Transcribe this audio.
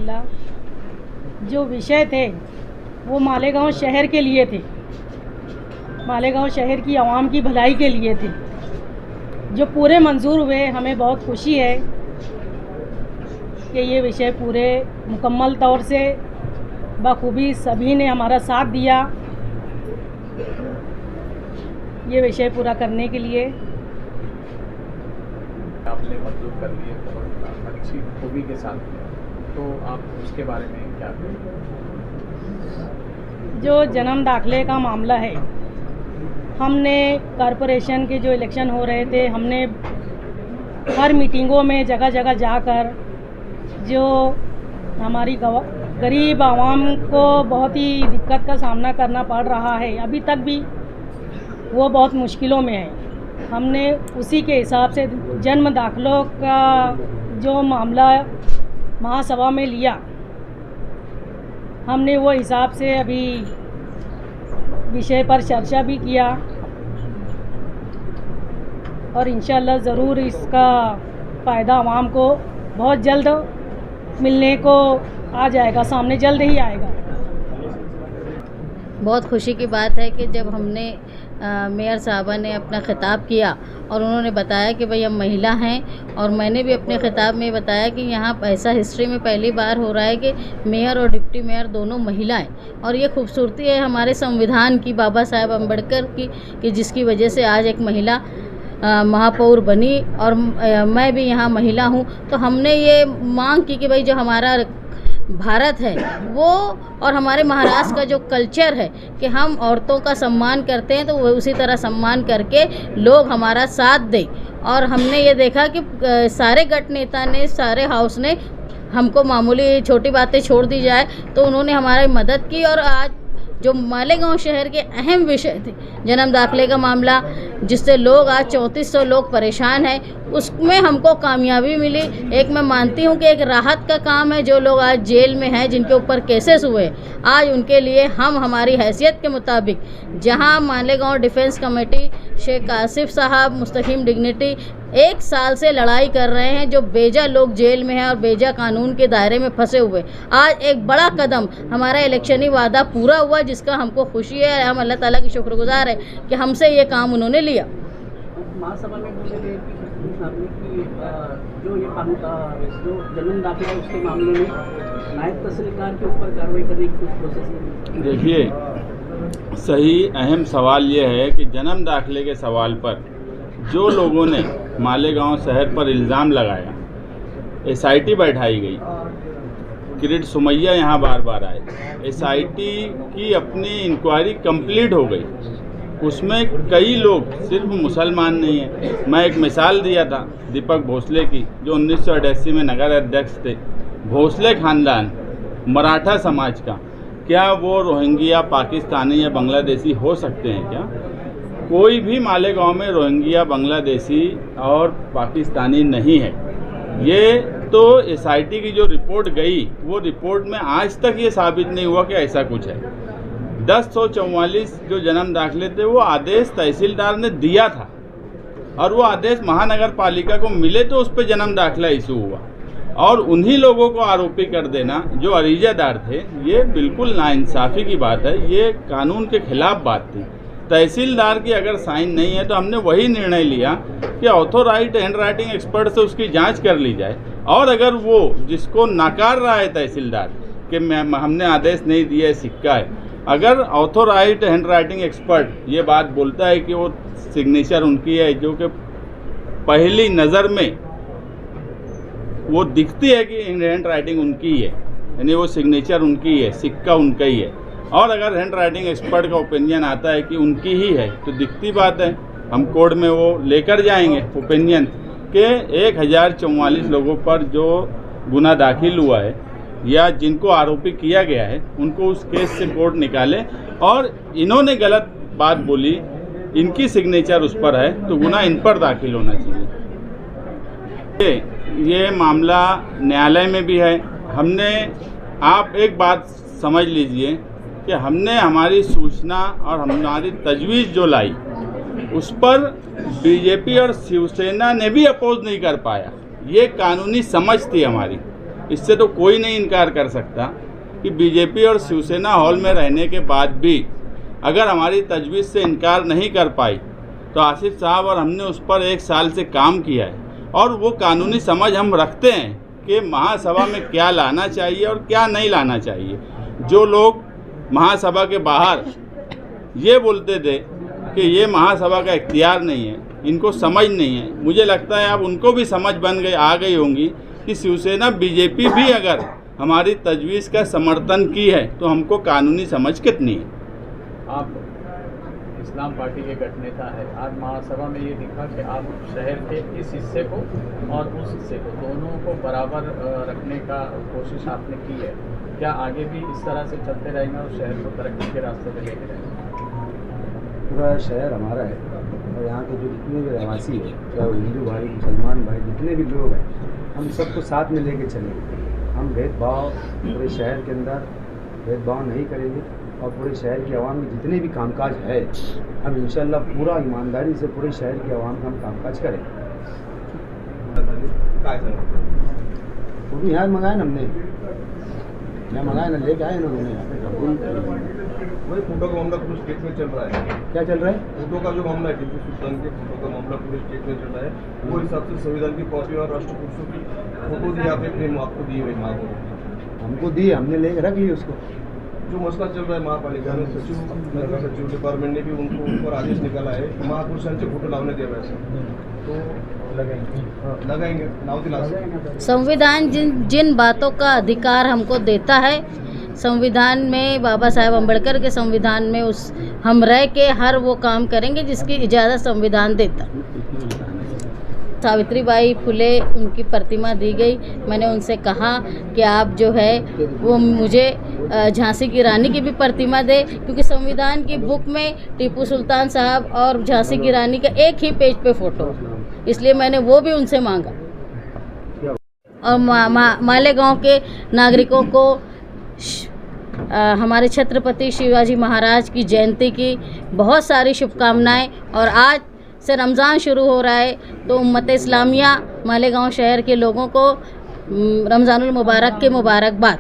अल्हम्दुलिल्लाह। जो विषय थे वो मालेगांव शहर के लिए थे, मालेगांव शहर की आवाम की भलाई के लिए थे, जो पूरे मंजूर हुए। हमें बहुत खुशी है कि ये विषय पूरे मुकम्मल तौर से बखूबी सभी ने हमारा साथ दिया ये विषय पूरा करने के लिए। आपने मंजूर कर लिए बहुत अच्छी खूबी के साथ, तो आप उसके बारे में क्या कहेंगे? जो जन्म दाखिले का मामला है, हमने कॉरपोरेशन के जो इलेक्शन हो रहे थे, हमने हर मीटिंगों में जगह जगह जाकर जो हमारी गरीब आवाम को बहुत ही दिक्कत का सामना करना पड़ रहा है, अभी तक भी वो बहुत मुश्किलों में है, हमने उसी के हिसाब से जन्म दाखिलों का जो मामला महासभा में लिया, हमने वो हिसाब से अभी विषय पर चर्चा भी किया और इंशाअल्लाह ज़रूर इसका फ़ायदा आवाम को बहुत जल्द मिलने को आ जाएगा, सामने जल्द ही आएगा। बहुत खुशी की बात है कि जब हमने मेयर साहबा ने अपना खिताब किया और उन्होंने बताया कि भाई हम महिला हैं, और मैंने भी अपने खिताब में बताया कि यहाँ ऐसा हिस्ट्री में पहली बार हो रहा है कि मेयर और डिप्टी मेयर दोनों महिलाएं, और ये खूबसूरती है हमारे संविधान की, बाबा साहेब अम्बेडकर की, कि जिसकी वजह से आज एक महिला महापौर बनी और मैं भी यहाँ महिला हूँ। तो हमने ये मांग की कि भाई जो हमारा भारत है वो और हमारे महाराष्ट्र का जो कल्चर है कि हम औरतों का सम्मान करते हैं, तो वो उसी तरह सम्मान करके लोग हमारा साथ दें। और हमने ये देखा कि सारे गट नेता ने, सारे हाउस ने हमको मामूली छोटी बातें छोड़ दी जाए तो उन्होंने हमारी मदद की, और आज जो मालेगांव शहर के अहम विषय थे, जन्म दाखिले का मामला जिससे लोग आज 3400 लोग परेशान हैं, उसमें हमको कामयाबी मिली। एक मैं मानती हूँ कि एक राहत का काम है, जो लोग आज जेल में हैं, जिनके ऊपर केसेस हुए, आज उनके लिए हम हमारी हैसियत के मुताबिक, जहाँ मालेगांव डिफेंस कमेटी शेख आसिफ साहब मुस्तकीम डिग्निटी 1 साल से लड़ाई कर रहे हैं, जो बेजा लोग जेल में हैं और बेजा कानून के दायरे में फंसे हुए, आज एक बड़ा कदम हमारा इलेक्शनी वादा पूरा हुआ, जिसका हमको खुशी है। हम अल्लाह ताला की शुक्रगुजार है कि हमसे ये काम उन्होंने लिया। महासभा में बोले गए कि जो ये कानून जो जन्म दाखिला है उसके मामले में नायब तहसीलदार के ऊपर कार्रवाई करने की कुछ प्रोसेस नहीं। देखिए, सही अहम सवाल ये है कि जन्म दाखिले के सवाल पर जो लोगों ने मालेगांव शहर पर इल्ज़ाम लगाया, SIT बैठाई गई, किरीट सुमैया यहाँ बार बार आए, SIT की अपनी इंक्वायरी कंप्लीट हो गई, उसमें कई लोग सिर्फ मुसलमान नहीं हैं। मैं एक मिसाल दिया था दीपक भोसले की, जो 1988 में नगर अध्यक्ष थे। भोसले खानदान मराठा समाज का, क्या वो रोहिंग्या पाकिस्तानी या बांग्लादेशी हो सकते हैं क्या? कोई भी मालेगांव में रोहिंग्या बांग्लादेशी और पाकिस्तानी नहीं है। ये तो SIT की जो रिपोर्ट गई, वो रिपोर्ट में आज तक ये साबित नहीं हुआ कि ऐसा कुछ है। 1044 जो जन्म दाखिले थे वो आदेश तहसीलदार ने दिया था, और वो आदेश महानगर पालिका को मिले तो उस पर जन्म दाखिला इशू हुआ, और उन्हीं लोगों को आरोपी कर देना जो अरीजादार थे, ये बिल्कुल नाइंसाफ़ी की बात है, ये कानून के खिलाफ बात थी। तहसीलदार की अगर साइन नहीं है तो हमने वही निर्णय लिया कि ऑथोराइज्ड हैंड राइटिंग एक्सपर्ट से उसकी जांच कर ली जाए, और अगर वो जिसको नकार रहा है तहसीलदार कि हमने आदेश नहीं दिया है, सिक्का है, अगर ऑथोराइज्ड हैंड राइटिंग एक्सपर्ट ये बात बोलता है कि वो सिग्नेचर उनकी है, जो कि पहली नज़र में वो दिखती है कि हैंड राइटिंग उनकी है, यानी वो सिग्नेचर उनकी है, सिक्का उनका ही है, और अगर हैंड राइटिंग एक्सपर्ट का ओपिनियन आता है कि उनकी ही है, तो दिखती बात है, हम कोर्ट में वो लेकर जाएंगे ओपिनियन के 1044 लोगों पर जो गुना दाखिल हुआ है या जिनको आरोपी किया गया है, उनको उस केस से कोर्ट निकाले, और इन्होंने गलत बात बोली, इनकी सिग्नेचर उस पर है, तो गुना इन पर दाखिल होना चाहिए। ये मामला न्यायालय में भी है। हमने, आप एक बात समझ लीजिए कि हमने हमारी सूचना और हमारी तजवीज़ जो लाई, उस पर बीजेपी और शिवसेना ने भी अपोज नहीं कर पाया। ये कानूनी समझ थी हमारी, इससे तो कोई नहीं इनकार कर सकता कि बीजेपी और शिवसेना हॉल में रहने के बाद भी अगर हमारी तजवीज़ से इनकार नहीं कर पाई तो आसिफ साहब और हमने उस पर 1 साल से काम किया है और वो कानूनी समझ हम रखते हैं कि महासभा में क्या लाना चाहिए और क्या नहीं लाना चाहिए। जो लोग महासभा के बाहर ये बोलते थे कि ये महासभा का इख्तियार नहीं है, इनको समझ नहीं है, मुझे लगता है अब उनको भी समझ आ गई होंगी कि शिवसेना बीजेपी भी अगर हमारी तजवीज़ का समर्थन की है तो हमको कानूनी समझ कितनी है। आप इस्लाम पार्टी के गठ नेता है, आज महासभा में ये दिखा कि आप शहर के इस हिस्से को और उस हिस्से को दोनों को बराबर रखने का कोशिश आपने की है। क्या आगे भी इस तरह से चलते रहेंगे और शहर को तरक्की के रास्ते पर लेके रहेंगे? पूरा शहर हमारा है और यहाँ के जो जितने भी रहवासी है, चाहे वो हिंदू भाई, मुसलमान भाई, जितने भी लोग हैं, हम सबको साथ में लेके चलेंगे। हम भेदभाव पूरे शहर के अंदर भेदभाव नहीं करेंगे और पूरे शहर की आवाम के जितने भी कामकाज है हम इंशाल्लाह पूरा ईमानदारी से पूरे शहर की आवाम का हम कामकाज करेंगे। वो भी यहाँ मंगाए ना, हमने यहाँ मंगाए ना, लेके आए ना उन्होंने। वही फोटो का मामला पूरे स्टेट में चल रहा है। क्या चल रहा है? फोटो का जो मामला है, टीपू सुल्तान के फोटो का मामला पूरे स्टेट में चल रहा है। वो हिसाब से संविधान की कॉपी और राष्ट्रपुरुषों की फोटो दी आपको दी हुई माँ को, हमको दी, हमने लेके रख ली उसको। जो मसला चल रहा है महापालिका में, सचिव डिपार्टमेंट ने भी उनको ऊपर आदेश निकाला है महापुरुषांचे फोटो लावण्यात द्यावे असं, तो लगाएंगे नाव दिला। संविधान जिन बातों का अधिकार हमको देता है, संविधान में बाबा साहेब अम्बेडकर के संविधान में हम रह के हर वो काम करेंगे जिसकी इजाज़त संविधान देता। सावित्रीबाई फुले उनकी प्रतिमा दी गई। मैंने उनसे कहा कि आप जो है वो मुझे झांसी की रानी की भी प्रतिमा दे, क्योंकि संविधान की बुक में टीपू सुल्तान साहब और झांसी की रानी का एक ही पेज पे फ़ोटो, इसलिए मैंने वो भी उनसे मांगा। और मालेगांव के नागरिकों को हमारे छत्रपति शिवाजी महाराज की जयंती की बहुत सारी शुभकामनाएं। और आज से रमज़ान शुरू हो रहा है तो उम्मत इस्लामिया मालेगांव शहर के लोगों को रमज़ानुल मुबारक के मुबारकबाद।